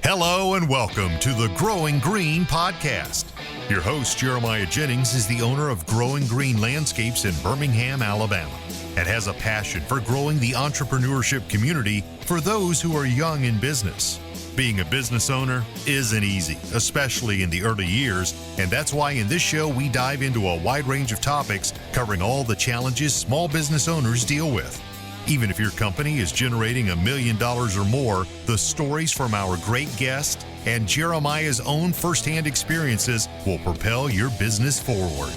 Hello and welcome to the Growing Green podcast. Your host, Jeremiah Jennings, is the owner of Growing Green Landscapes in Birmingham, Alabama, and has a passion for growing the entrepreneurship community for those who are young in business. Being a business owner isn't easy, especially in the early years, and that's why in this show we dive into a wide range of topics covering all the challenges small business owners deal with. Even if your company is generating $1 million or more, the stories from our great guest and Jeremiah's own firsthand experiences will propel your business forward.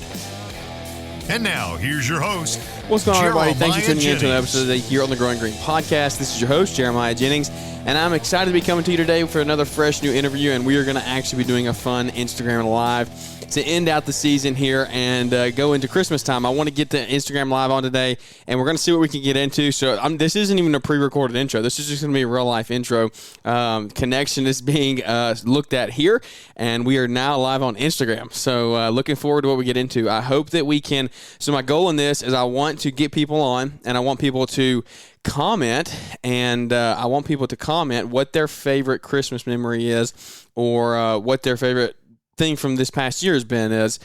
And now, here's your host, What's going on, everybody? Thanks for tuning in to an Jennings. episode today here on the Growing Green podcast. This is your host, Jeremiah Jennings, and I'm excited to be coming to you today for another fresh new interview, and we are going to actually be doing a fun Instagram Live to end out the season here and go into Christmas time. I want to get the Instagram Live on today, and we're going to see what we can get into. So this isn't even a pre-recorded intro. This is just going to be a real-life intro. Connection is being looked at here, and we are now live on Instagram. So looking forward to what we get into. I hope that we can – so my goal in this is I want to get people on, and I want people to comment, and I want people to comment what their favorite Christmas memory is or what their favorite thing from this past year has been is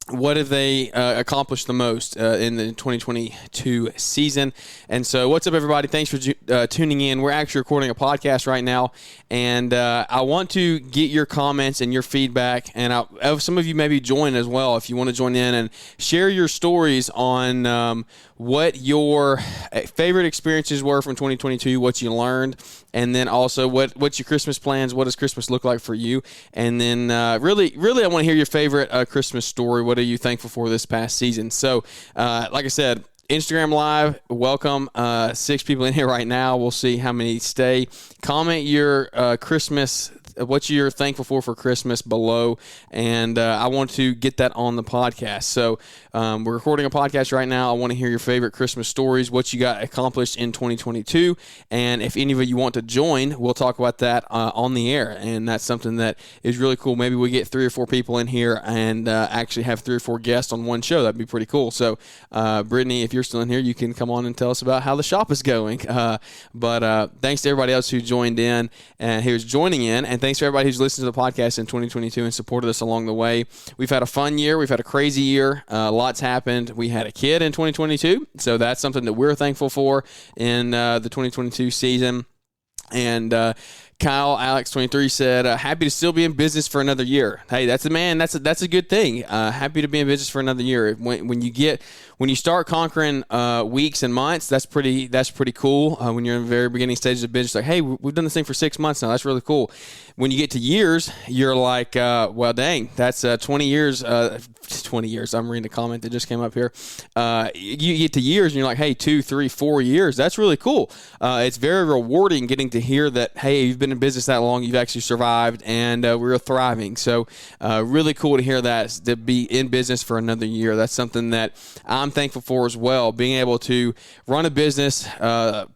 what have they accomplished the most in the 2022 season. And so what's up, everybody? Thanks for tuning in. We're actually recording a podcast right now, and I want to get your comments and your feedback, and some of you maybe join as well if you want to join in and share your stories on what your favorite experiences were from 2022, what you learned, and then also what's your Christmas plans, what does Christmas look like for you, and then really I want to hear your favorite Christmas story. What are you thankful for this past season? So like I said, Instagram Live, welcome. 6 people in here right now. We'll see how many stay. Comment your Christmas, what you're thankful for Christmas below, and I want to get that on the podcast. So we're recording a podcast right now. I want to hear your favorite Christmas stories, what you got accomplished in 2022, and if any of you want to join, we'll talk about that on the air, and that's something that is really cool. Maybe we get 3 or 4 people in here and actually have 3 or 4 guests on one show. That'd be pretty cool. So Brittany, if you're still in here, you can come on and tell us about how the shop is going. But thanks to everybody else who joined in and who's joining in, and thanks to everybody who's listened to the podcast in 2022 and supported us along the way. We've had a fun year. We've had a crazy year. Lots happened. We had a kid in 2022, so that's something that we're thankful for in the 2022 season. And Kyle Alex 23 said, happy to still be in business for another year. Hey, that's a good thing. Happy to be in business for another year. When you start conquering weeks and months, that's pretty cool. When you're in the very beginning stages of business, like, hey, we've done this thing for 6 months now. That's really cool. When you get to years, you're like, well, dang, that's 20 years. 20 years. I'm reading a comment that just came up here. You get to years and you're like, hey, 2, 3, 4 years. That's really cool. It's very rewarding getting to hear that, hey, you've been in business that long, you've actually survived, and we're thriving. So really cool to hear that, to be in business for another year. That's something that I'm thankful for as well. Being able to run a business,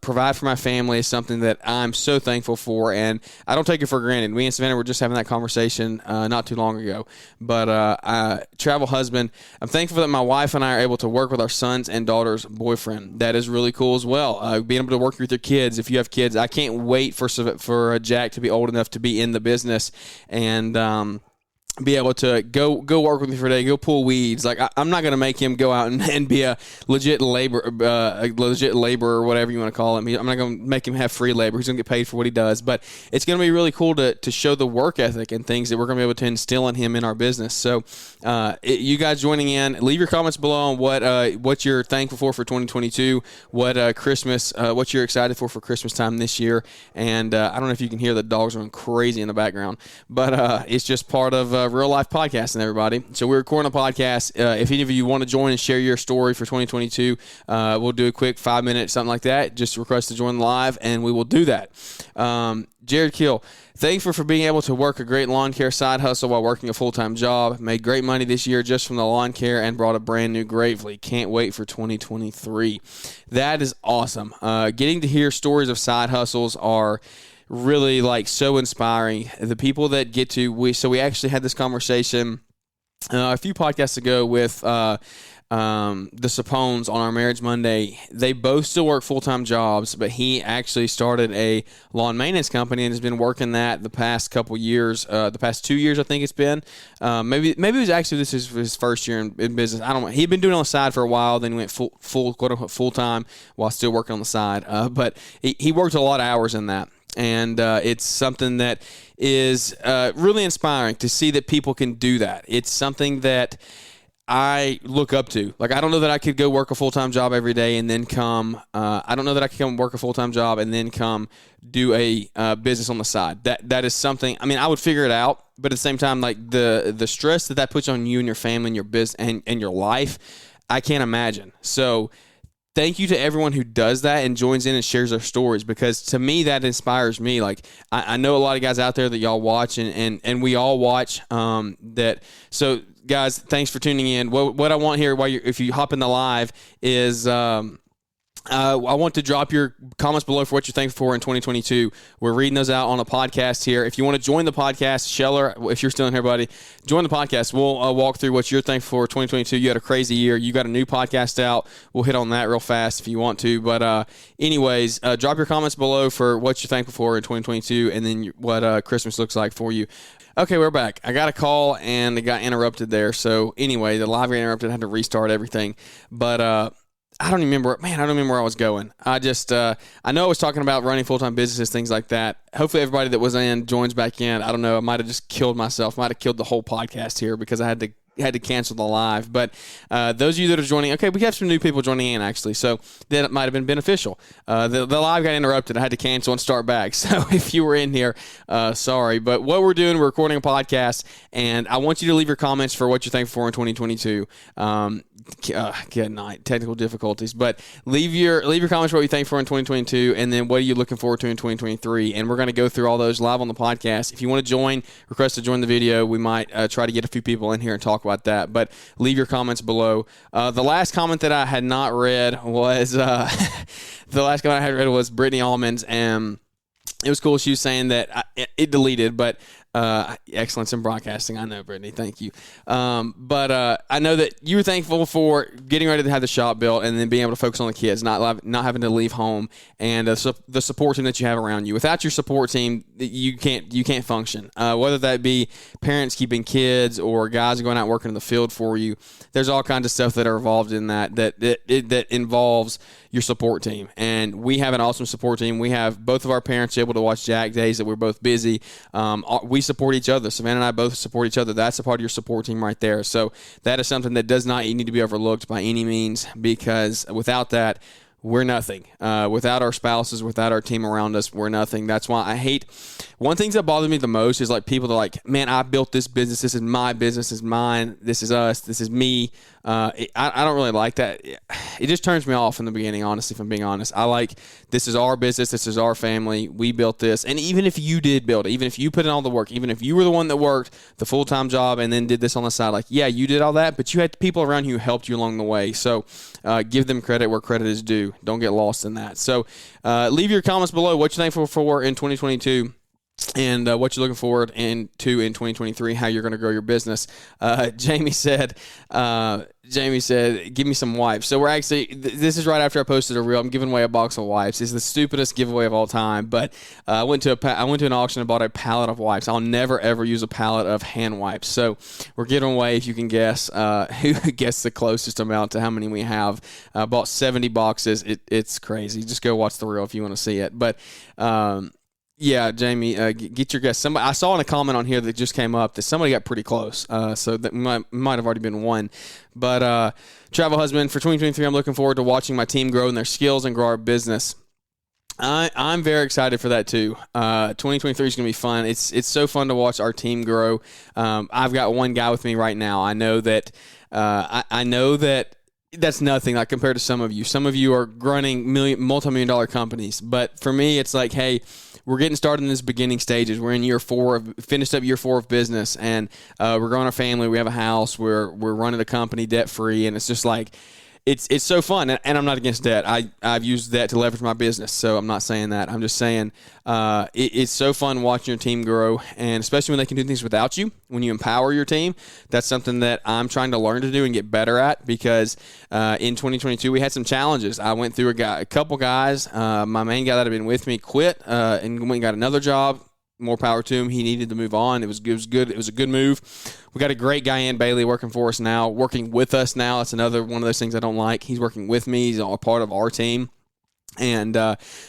provide for my family is something that I'm so thankful for, and I don't take it for granted. Me and Savannah were just having that conversation not too long ago. But travel husband, I'm thankful that my wife and I are able to work with our son's and daughter's boyfriend. That is really cool as well. Being able to work with your kids. If you have kids, I can't wait for Jack to be old enough to be in the business and be able to go work with me for a day, go pull weeds. Like I'm not going to make him go out and be a legit laborer, or whatever you want to call him. I'm not going to make him have free labor. He's going to get paid for what he does. But it's going to be really cool to show the work ethic and things that we're going to be able to instill in him in our business. So you guys joining in, leave your comments below on what you're thankful for 2022, what Christmas, what you're excited for Christmas time this year. And I don't know if you can hear the dogs going crazy in the background, but it's just part of real life podcasting, everybody. So we're recording a podcast. If any of you want to join and share your story for 2022, we'll do a quick 5-minute something like that. Just request to join live, and we will do that. Jared Kill, thankful for being able to work a great lawn care side hustle while working a full-time job. Made great money this year just from the lawn care and brought a brand new Gravely. Can't wait for 2023. That is awesome. Getting to hear stories of side hustles are really so inspiring. The people that get to we actually had this conversation a few podcasts ago with the Sapones on our Marriage Monday, they both still work full-time jobs, but he actually started a lawn maintenance company and has been working that the past couple years, the past 2 years, I think it's been. Maybe it was actually this is his first year in business. I don't know. He'd been doing it on the side for a while, then he went full quote unquote full-time while still working on the side. But he worked a lot of hours in that. And it's something that is really inspiring to see that people can do that. It's something that I look up to. Like, I don't know that I could go work a full-time job every day and then come. I don't know that I could come work a full-time job and then come do a business on the side. That is something. I mean, I would figure it out, but at the same time, like the stress that puts on you and your family and your business and your life, I can't imagine. So thank you to everyone who does that and joins in and shares their stories, because to me that inspires me. Like, I know a lot of guys out there that y'all watch and we all watch that. So guys, thanks for tuning in. What I want here, if you hop in the live, is I want to drop your comments below for what you're thankful for in 2022. We're reading those out on a podcast here. If you want to join the podcast, Scheller, if you're still in here, buddy, join the podcast. We'll walk through what you're thankful for 2022. You had a crazy year. You got a new podcast out. We'll hit on that real fast if you want to. But anyways, drop your comments below for what you're thankful for in 2022 and then what Christmas looks like for you. Okay, we're back. I got a call and it got interrupted there. So anyway, the live got interrupted. I had to restart everything. But I don't remember. Man, I don't remember where I was going. I know I was talking about running full-time businesses, things like that. Hopefully everybody that was in joins back in. I don't know. I might have just killed myself. Might have killed the whole podcast here because I had to cancel the live. But those of you that are joining, okay, we have some new people joining in, actually, so that might have been beneficial. The live got interrupted. I had to cancel and start back. So if you were in here, sorry. But what we're doing, we're recording a podcast, and I want you to leave your comments for what you're thankful for in 2022. Good night. Technical difficulties. But leave your comments for what you thankful for in 2022, and then what are you looking forward to in 2023. And we're going to go through all those live on the podcast. If you want to join, request to join the video. We might try to get a few people in here and talk about that. But leave your comments below. The last comment that I had not read was Brittany Allman's, and it was cool. She was saying that it deleted, but excellence in broadcasting. I know, Brittany. Thank you. But I know that you were thankful for getting ready to have the shop built and then being able to focus on the kids, not having to leave home, and the support team that you have around you. Without your support team, you can't function. Whether that be parents keeping kids or guys going out working in the field for you, there's all kinds of stuff that are involved in that involves your support team. And we have an awesome support team. We have both of our parents able to watch Jack days that we're both busy. We support each other. Savannah and I both support each other. That's a part of your support team right there. So that is something that does not need to be overlooked by any means, because without that, we're nothing. Without our spouses, without our team around us, we're nothing. That's why I hate. One thing that bothers me the most is like people that are like, man, I built this business. This is my business. This is mine. This is us. This is me. I don't really like that. It just turns me off in the beginning, honestly, if I'm being honest. I like, this is our business. This is our family. We built this. And even if you did build it, even if you put in all the work, even if you were the one that worked the full-time job and then did this on the side, like, yeah, you did all that, but you had people around you who helped you along the way. So give them credit where credit is due. Don't get lost in that. So leave your comments below what you're thankful for in 2022. And what you're looking forward to in 2023, how you're going to grow your business. Jamie said, give me some wipes. So we're actually, this is right after I posted a reel. I'm giving away a box of wipes. It's the stupidest giveaway of all time. But I went to an auction and bought a pallet of wipes. I'll never, ever use a pallet of hand wipes. So we're giving away, if you can guess, who gets the closest amount to how many we have. I bought 70 boxes. It's crazy. Just go watch the reel if you want to see it. But, yeah, Jamie, get your guess. I saw in a comment on here that just came up that somebody got pretty close, so that might have already been one. But Travel Husband, for 2023, I'm looking forward to watching my team grow in their skills and grow our business. I'm very excited for that too. 2023 is going to be fun. It's so fun to watch our team grow. I've got one guy with me right now. I know that. I know that. That's nothing like compared to some of you. Some of you are running multi-million dollar companies. But for me, it's like, hey, we're getting started in this beginning stages. We're in finished up year 4 of business, and we're growing our family. We have a house. We're running a company debt-free, and it's just like, it's so fun, and I'm not against debt. I've used that to leverage my business, so I'm not saying that. I'm just saying it's so fun watching your team grow, and especially when they can do things without you, when you empower your team. That's something that I'm trying to learn to do and get better at, because in 2022 we had some challenges. I went through a couple guys. My main guy that had been with me quit and went and got another job. More power to him. He needed to move on. It was good. It was a good move. We got a great guy in Bailey working for us now, working with us now. That's another one of those things I don't like. He's working with me. He's a part of our team. And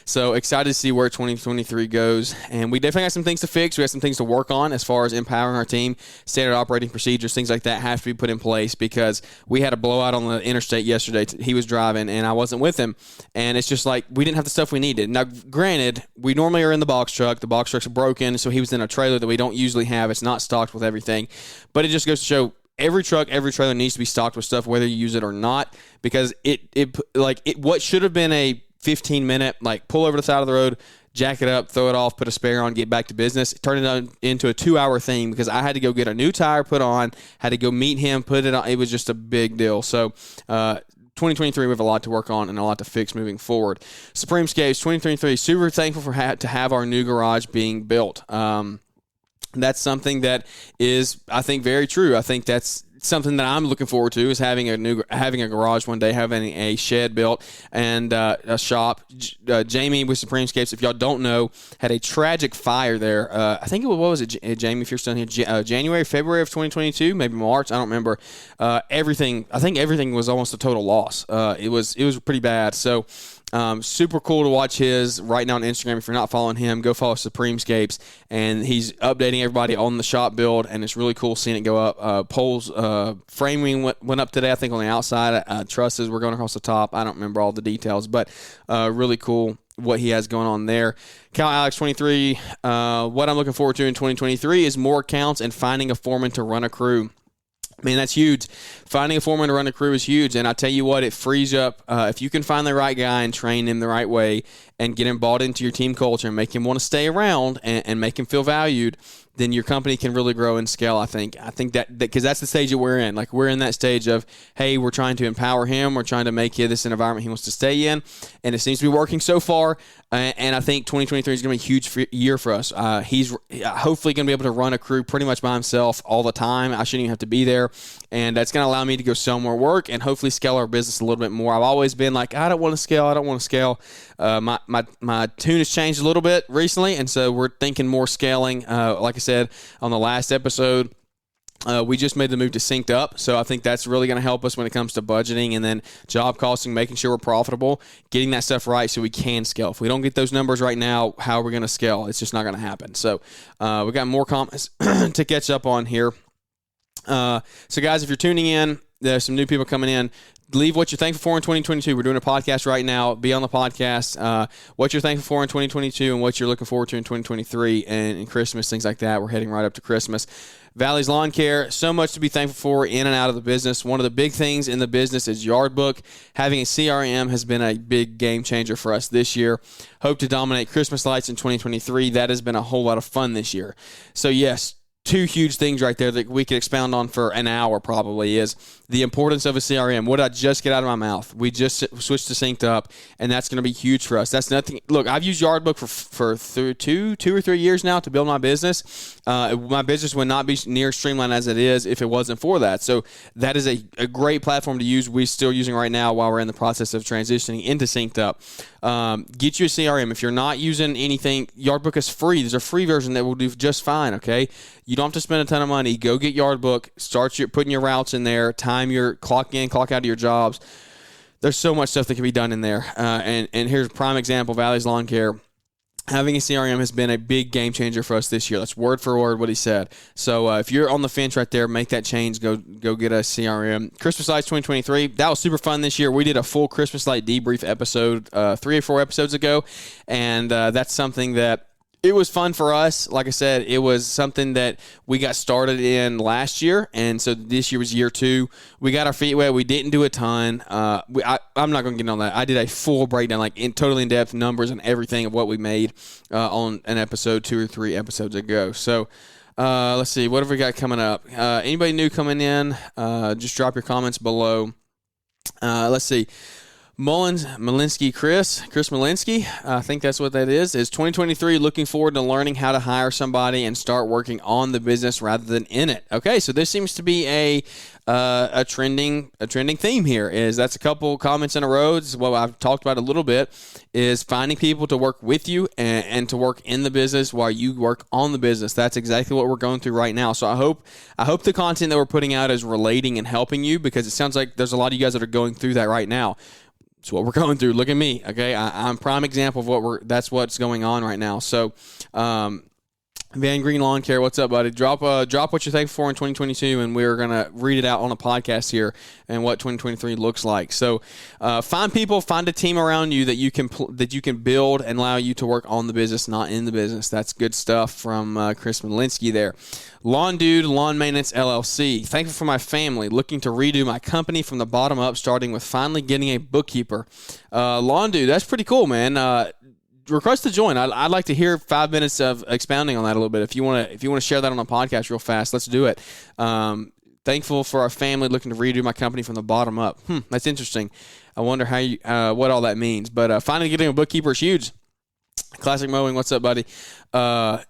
so excited to see where 2023 goes. And we definitely got some things to fix. We got some things to work on as far as empowering our team. Standard operating procedures, things like that have to be put in place, because we had a blowout on the interstate yesterday. He was driving, and I wasn't with him. And it's just like we didn't have the stuff we needed. Now, granted, we normally are in the box truck. The box truck's broken, so he was in a trailer that we don't usually have. It's not stocked with everything. But it just goes to show every truck, every trailer needs to be stocked with stuff, whether you use it or not, because what should have been a 15-minute, like, pull over the side of the road, jack it up, throw it off, put a spare on, get back to business. It turned into a 2-hour thing, because I had to go get a new tire put on, had to go meet him, put it on. It was just a big deal. So 2023, we have a lot to work on and a lot to fix moving forward. Supremescapes 2023, super thankful to have our new garage being built. That's something that is, I think, very true. I think that's something that I'm looking forward to, is having a garage one day, having a shed built, and a shop. Jamie with Supremescapes, if y'all don't know, had a tragic fire there. I think what was it, Jamie, if you're still here, January, February of 2022, maybe March, I don't remember. I think everything was almost a total loss. It was pretty bad. So super cool to watch his right now on Instagram. If you're not following him, go follow Supremescapes, and he's updating everybody on the shop build, and it's really cool seeing it go up. Poles, framing went up today, I think, on the outside. Trusses were going across the top. I don't remember all the details, but really cool what he has going on there. Cal Alex 23, what I'm looking forward to in 2023 is more accounts and finding a foreman to run a crew. Man, that's huge. Finding a foreman to run a crew is huge, and I tell you what, it frees up. If you can find the right guy and train him the right way and get him bought into your team culture and make him want to stay around and make him feel valued, then your company can really grow and scale, I think. I think that because that's the stage that we're in. Like, we're in that stage of, hey, we're trying to empower him. We're trying to make this an environment he wants to stay in, and it seems to be working so far. And I think 2023 is going to be a huge year for us. He's hopefully going to be able to run a crew pretty much by himself all the time. I shouldn't even have to be there, and that's going to allow me to go sell more work and hopefully scale our business a little bit more. I've always been like, I don't want to scale. My tune has changed a little bit recently, and so we're thinking more scaling. Like I said on the last episode, we just made the move to Synced Up, so I think that's really going to help us when it comes to budgeting and then job costing, making sure we're profitable, getting that stuff right so we can scale. If we don't get those numbers right now, how are we going to scale? It's just not going to happen. So we got more comments to catch up on here. So guys, if you're tuning in, there's some new people coming in. Leave what you're thankful for in 2022. We're doing a podcast right now. Be on the podcast. What you're thankful for in 2022 and what you're looking forward to in 2023 and Christmas, things like that. We're heading right up to Christmas. Valley's Lawn Care, so much to be thankful for in and out of the business. One of the big things in the business is Yardbook. Having a CRM has been a big game changer for us this year. Hope to dominate Christmas lights in 2023. That has been a whole lot of fun this year. So yes, two huge things right there that we could expound on for an hour probably is the importance of a CRM. What did I just get out of my mouth? We just switched to Synced Up, and that's going to be huge for us. That's nothing. Look, I've used Yardbook for two or 3 years now to build my business. My business would not be near streamlined as it is if it wasn't for that. So that is a great platform to use. We're still using right now while we're in the process of transitioning into Synced Up. Get you a CRM. If you're not using anything, Yardbook is free. There's a free version that will do just fine, okay? You don't have to spend a ton of money. Go get Yardbook. Start putting your routes in there. Time your clock in, clock out of your jobs. There's so much stuff that can be done in there. And here's a prime example, Valley's Lawn Care. Having a CRM has been a big game changer for us this year. That's word for word what he said. So if you're on the fence right there, make that change. Go get a CRM. Christmas Lights 2023. That was super fun this year. We did a full Christmas Light debrief episode 3 or 4 episodes ago, and that's something that it was fun for us. Like I said, it was something that we got started in last year, and so this year was year 2. We got our feet wet. We didn't do a ton. I'm not going to get on that. I did a full breakdown, like totally in-depth numbers and everything of what we made on an episode 2 or 3 episodes ago. So let's see. What have we got coming up? Anybody new coming in, just drop your comments below. Let's see. Malinsky Chris Malinsky, I think that's what that is 2023 looking forward to learning how to hire somebody and start working on the business rather than in it. Okay, so this seems to be a trending theme here. That's a couple comments in a row. This is what I've talked about a little bit, is finding people to work with you and to work in the business while you work on the business. That's exactly what we're going through right now. So I hope the content that we're putting out is relating and helping you, because it sounds like there's a lot of you guys that are going through that right now. It's what we're going through. Look at me, okay? I'm prime example of that's what's going on right now. So, Van Green Lawn Care, what's up, buddy? Drop what you're thankful for in 2022, and we're gonna read it out on a podcast here and what 2023 looks like. So, find a team around you that you can build and allow you to work on the business, not in the business. That's good stuff from Chris Malinsky there. Lawn Dude Lawn Maintenance LLC. Thankful for my family. Looking to redo my company from the bottom up, starting with finally getting a bookkeeper. Lawn Dude, that's pretty cool, man. Request to join. I'd like to hear 5 minutes of expounding on that a little bit. If you want to share that on a podcast real fast, let's do it. Thankful for our family. Looking to redo my company from the bottom up. That's interesting. I wonder what all that means. But finally getting a bookkeeper is huge. Classic Mowing. What's up, buddy? Let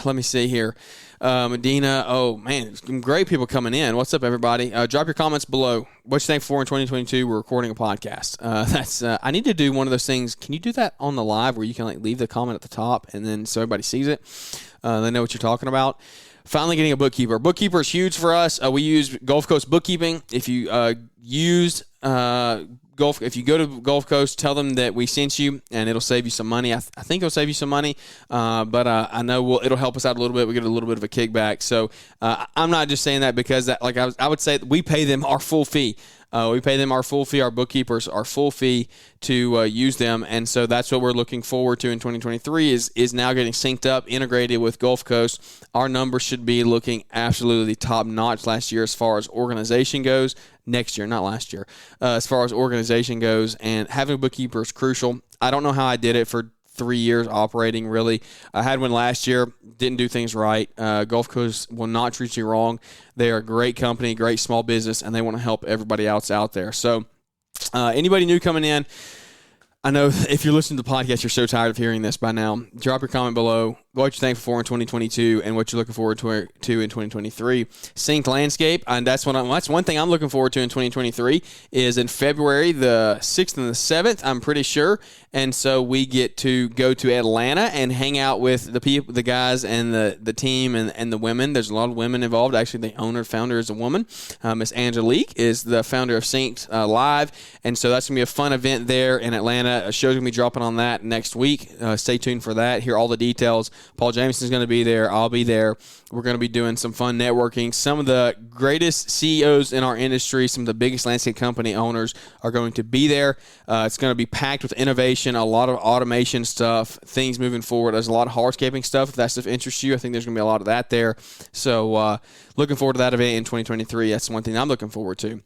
me see here. Medina, oh man, some great people coming in. What's up, everybody? Drop your comments below. What you thankful for in 2022? We're recording a podcast. I need to do one of those things. Can you do that on the live where you can leave the comment at the top and then so everybody sees it? They know what you're talking about. Finally getting a bookkeeper. Bookkeeper is huge for us. We use Gulf Coast Bookkeeping. If you if you go to Gulf Coast, tell them that we sent you, and it'll save you some money. I think it'll save you some money, but I know it'll help us out a little bit. We get a little bit of a kickback. So I'm not just saying that because I would say we pay them our full fee. We pay them our full fee, our bookkeepers our full fee to use them, and so that's what we're looking forward to in 2023 is now getting synced up, integrated with Gulf Coast. Our numbers should be looking absolutely top-notch last year as far as organization goes. Next year, not last year, as far as organization goes, and having a bookkeeper is crucial. I don't know how I did it for 3 years operating, really. I had one last year, didn't do things right. Gulf Coast will not treat you wrong. They are a great company, great small business, and they want to help everybody else out there. So anybody new coming in, I know if you're listening to the podcast, you're so tired of hearing this by now. Drop your comment below. What you're thankful for in 2022 and what you're looking forward to in 2023. Synced Landscape, and that's one thing I'm looking forward to in 2023 is in February the 6th and the 7th, I'm pretty sure. And so we get to go to Atlanta and hang out with the people, the guys, and the team and the women. There's a lot of women involved. Actually, the founder is a woman. Miss Angelique is the founder of Synced Live, and so that's gonna be a fun event there in Atlanta. A show's gonna be dropping on that next week. Stay tuned for that. Hear all the details. Paul Jameson's going to be there. I'll be there. We're going to be doing some fun networking. Some of the greatest CEOs in our industry, some of the biggest landscape company owners are going to be there. It's going to be packed with innovation, a lot of automation stuff, things moving forward. There's a lot of hardscaping stuff. If that stuff interests you, I think there's going to be a lot of that there. So looking forward to that event in 2023. That's one thing I'm looking forward to.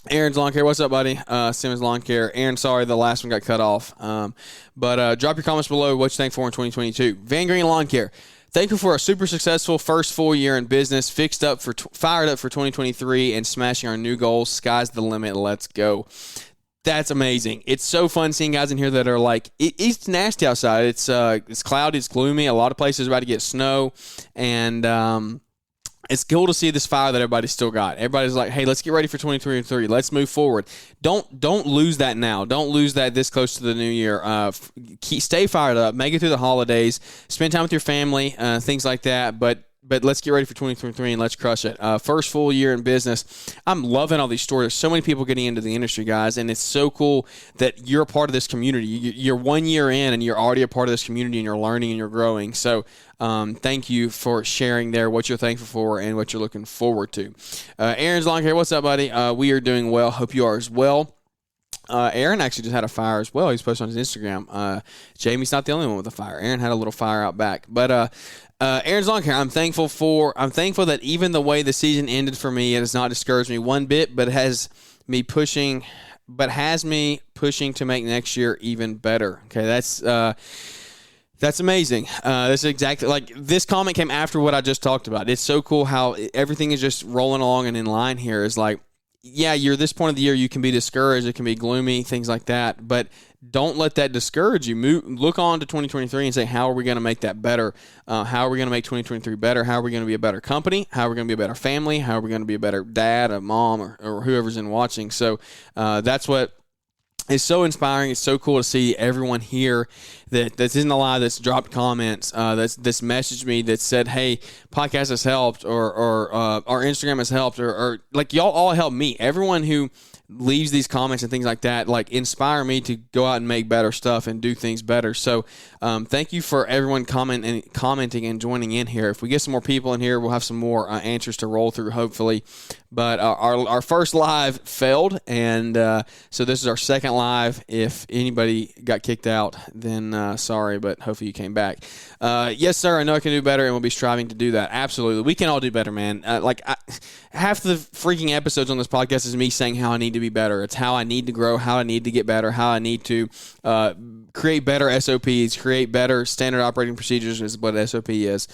Aaron's Lawn Care, what's up, buddy? Simmons Lawn Care. Aaron, sorry the last one got cut off. But drop your comments below what you think for in 2022. Van Green Lawn Care. Thankful for a super successful first full year in business, fired up for 2023, and smashing our new goals. Sky's the limit. Let's go. That's amazing. It's so fun seeing guys in here that are like, it's nasty outside. It's cloudy, it's gloomy. A lot of places are about to get snow, and it's cool to see this fire that everybody's still got. Everybody's like, hey, let's get ready for 2023. Let's move forward. Don't lose that now. Don't lose that this close to the new year. Stay fired up. Make it through the holidays. Spend time with your family, things like that. But let's get ready for 2023 and let's crush it. First full year in business. I'm loving all these stories. There's so many people getting into the industry, guys, and it's so cool that you're a part of this community. You're 1 year in, and you're already a part of this community, and you're learning and you're growing. So thank you for sharing there what you're thankful for and what you're looking forward to. Aaron's Lawn Care, what's up, buddy? We are doing well. Hope you are as well. Aaron actually just had a fire as well. He's posted on his Instagram. Jamie's not the only one with a fire. Aaron had a little fire out back. But Aaron's Lawn Care, I'm thankful that even the way the season ended for me, it has not discouraged me one bit, but has me pushing to make next year even better. Okay, that's amazing. This is exactly like this comment came after what I just talked about. It's so cool how everything is just rolling along and in line here. Is like yeah, you're this point of the year, you can be discouraged, it can be gloomy, things like that, but don't let that discourage you. Look on to 2023 and say, how are we going to make that better? How are we going to make 2023 better? How are we going to be a better company? How are we going to be a better family? How are we going to be a better dad, a mom, or whoever's in watching? So that's what is so inspiring. It's so cool to see everyone here that's in the live, that's dropped comments, that's messaged me, that said, hey, podcast has helped, or our Instagram has helped, or like y'all all help me. Everyone who leaves these comments and things like that, like, inspire me to go out and make better stuff and do things better. So thank you for everyone commenting and joining in here. If we get some more people in here, we'll have some more answers to roll through, hopefully. But our first live failed, and so this is our second live. If anybody got kicked out, then sorry, but hopefully you came back. Yes, sir, I know I can do better, and we'll be striving to do that. Absolutely. We can all do better, man. Half the freaking episodes on this podcast is me saying how I need to be better. It's how I need to grow, how I need to get better, how I need to create better SOPs, create better standard operating procedures is what SOP is.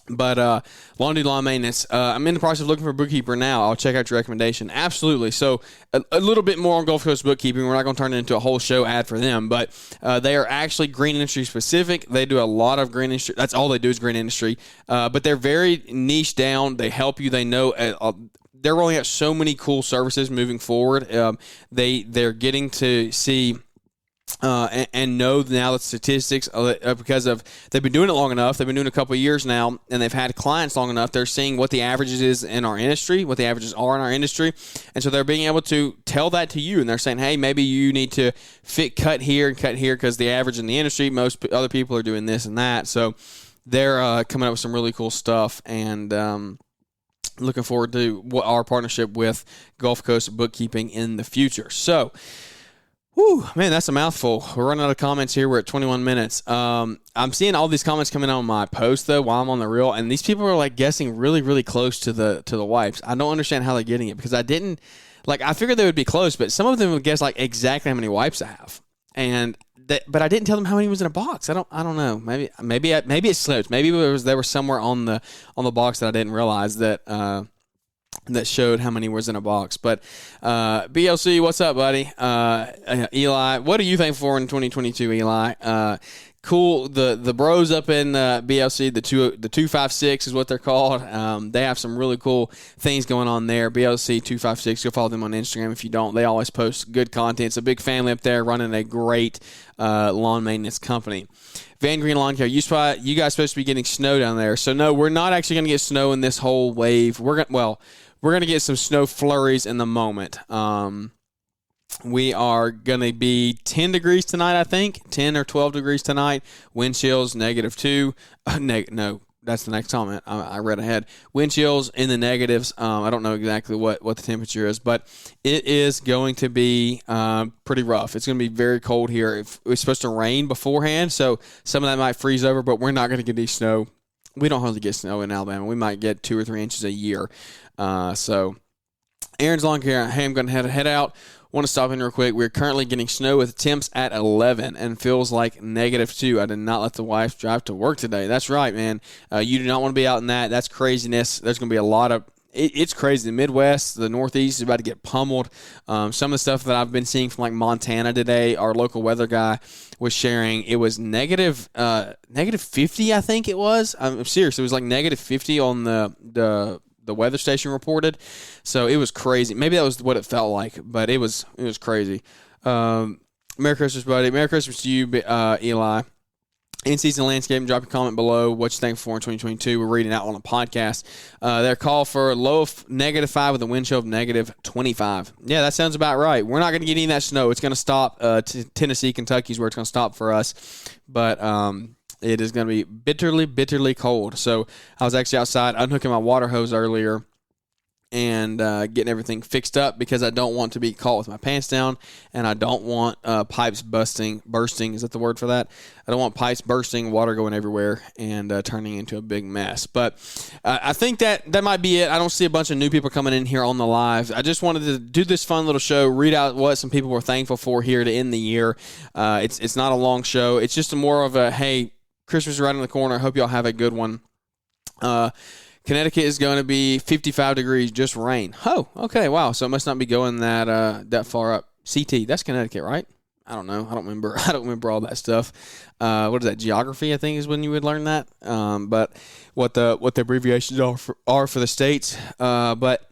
But lawn maintenance, I'm in the process of looking for a bookkeeper now. I'll check out your recommendation. Absolutely. So a little bit more on Gulf Coast bookkeeping. We're not going to turn it into a whole show ad for them, but they are actually green industry specific. They do a lot of green industry. That's all they do is green industry. But they're very niche down. They help you. They know they're rolling out so many cool services moving forward. They're getting to see and know now the statistics because they've been doing it long enough. They've been doing it a couple of years now, and they've had clients long enough. They're seeing what the averages is in our industry, what the averages are in our industry, and so they're being able to tell that to you. And they're saying, hey, maybe you need to cut here and cut here because the average in the industry, most other people are doing this and that. So they're coming up with some really cool stuff, and looking forward to our partnership with Gulf Coast Bookkeeping in the future. So, whew, man, that's a mouthful. We're running out of comments here. We're at 21 minutes. I'm seeing all these comments coming on my post, though, while I'm on the reel, and these people are, like, guessing really, really close to the wipes. I don't understand how they're getting it, because I didn't, like, I figured they would be close, but some of them would guess, like, exactly how many wipes I have. But I didn't tell them how many was in a box. I don't know. Maybe it slipped. Maybe they were somewhere on the box that I didn't realize that showed how many was in a box. But BLC, what's up, buddy? Eli, what are you thankful for in 2022, Eli? Cool. The bros up in BLC, the 256 is what they're called. They have some really cool things going on there. BLC 256. Go follow them on Instagram if you don't. They always post good content. It's a big family up there running a great lawn maintenance company. Van Green Lawn Care. You guys supposed to be getting snow down there. So no, we're not actually going to get snow in this whole wave. We're going to get some snow flurries in the moment. We are going to be 10 degrees tonight, I think. 10 or 12 degrees tonight. Wind chills, -2. No, that's the next comment. I read ahead. Wind chills in the negatives. I don't know exactly what the temperature is, but it is going to be pretty rough. It's going to be very cold here. It's supposed to rain beforehand, so some of that might freeze over, but we're not going to get any snow. We don't hardly get snow in Alabama. We might get 2 or 3 inches a year. So Aaron's Lawn Care. Hey, I'm going to head out. Want to stop in real quick. We're currently getting snow with temps at 11 and feels like -2. I did not let the wife drive to work today. That's right, man. You do not want to be out in that. That's craziness. There's going to be a lot of it's crazy. The Midwest, the Northeast is about to get pummeled. Some of the stuff that I've been seeing from like Montana today, our local weather guy was sharing. It was negative 50, I think it was. I'm serious. It was like -50 on the weather station reported. So it was crazy. Maybe that was what it felt like, but it was crazy. Merry Christmas, buddy. Merry Christmas to you, Eli. In-season landscaping, drop your comment below what you're thankful for in 2022. We're reading out on a podcast. Their call for a low of -5 with a wind chill of -25. Yeah, that sounds about right. We're not going to get any of that snow. It's going to stop. Tennessee, Kentucky is where it's going to stop for us. But it is going to be bitterly, bitterly cold. So I was actually outside unhooking my water hose earlier and getting everything fixed up because I don't want to be caught with my pants down, and I don't want pipes bursting. Is that the word for that? I don't want pipes bursting, water going everywhere, and turning into a big mess. But I think that might be it. I don't see a bunch of new people coming in here on the live. I just wanted to do this fun little show, read out what some people were thankful for here to end the year. It's not a long show. It's just more of a, hey, Christmas is right in the corner. I hope y'all have a good one. Connecticut is going to be 55 degrees, just rain. Oh, okay, wow. So it must not be going that far up. CT, that's Connecticut, right? I don't know. I don't remember all that stuff. What is that? Geography, I think, is when you would learn that. But what the abbreviations are for the states. But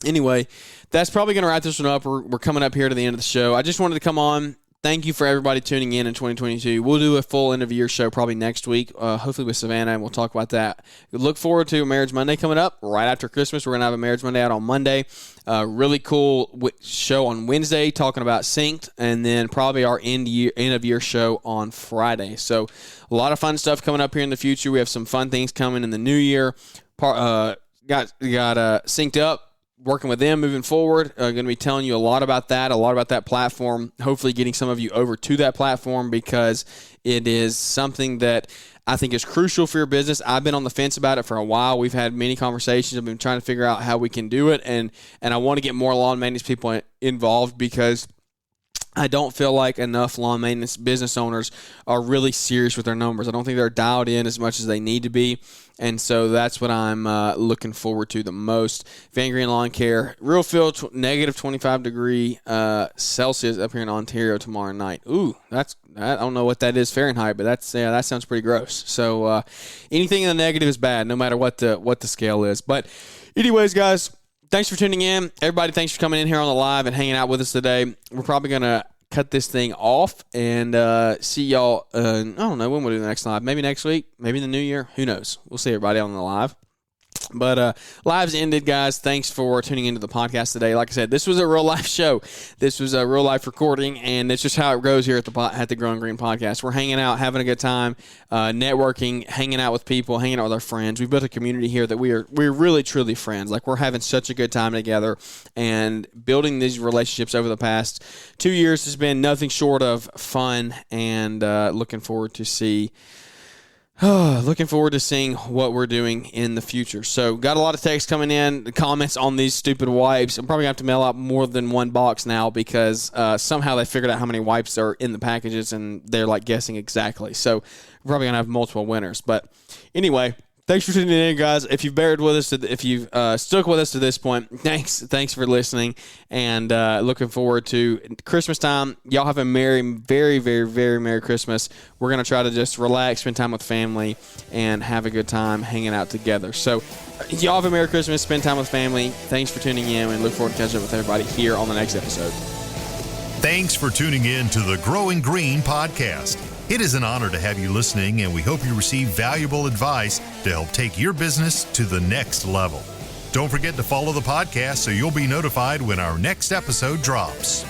anyway, that's probably going to wrap this one up. We're coming up here to the end of the show. I just wanted to come on. Thank you for everybody tuning in 2022. We'll do a full end of year show probably next week, hopefully with Savannah, and we'll talk about that. Look forward to Marriage Monday coming up right after Christmas. We're going to have a Marriage Monday out on Monday. Really cool show on Wednesday talking about Synced, and then probably our end of year show on Friday. So a lot of fun stuff coming up here in the future. We have some fun things coming in the new year. Got Synced Up. Working with them moving forward. Going to be telling you a lot about that platform, hopefully getting some of you over to that platform because it is something that I think is crucial for your business. I've been on the fence about it for a while. We've had many conversations. I've been trying to figure out how we can do it, and I want to get more lawn maintenance people involved because I don't feel like enough lawn maintenance business owners are really serious with their numbers. I don't think they're dialed in as much as they need to be. And so that's what I'm looking forward to the most. Van Green Lawn Care, real feel negative 25 degree Celsius up here in Ontario tomorrow night. Ooh, I don't know what that is Fahrenheit, but that sounds pretty gross. So anything in the negative is bad, no matter what the scale is. But anyways, guys, thanks for tuning in. Everybody, thanks for coming in here on the live and hanging out with us today. We're probably going to cut this thing off and see y'all. I don't know when we'll do the next live. Maybe next week. Maybe in the new year. Who knows? We'll see everybody on the live. But live's ended, guys. Thanks for tuning into the podcast today. Like I said, this was a real life show. This was a real life recording, and it's just how it goes here at the Growing Green podcast. We're hanging out, having a good time, networking, hanging out with people, hanging out with our friends. We've built a community here that we're really truly friends. Like, we're having such a good time together, and building these relationships over the past 2 years has been nothing short of fun. And looking forward to seeing what we're doing in the future. So, got a lot of text coming in, comments on these stupid wipes. I'm probably going to have to mail out more than one box now because somehow they figured out how many wipes are in the packages and they're like guessing exactly. So, we're probably going to have multiple winners. But anyway, thanks for tuning in, guys. If you've bared with us, if you've stuck with us to this point, thanks for listening, and looking forward to Christmas time. Y'all have a very, very, very Merry Christmas. We're going to try to just relax, spend time with family, and have a good time hanging out together. So y'all have a Merry Christmas, spend time with family. Thanks for tuning in, and look forward to catching up with everybody here on the next episode. Thanks for tuning in to the Growing Green podcast. It is an honor to have you listening, and we hope you receive valuable advice to help take your business to the next level. Don't forget to follow the podcast so you'll be notified when our next episode drops.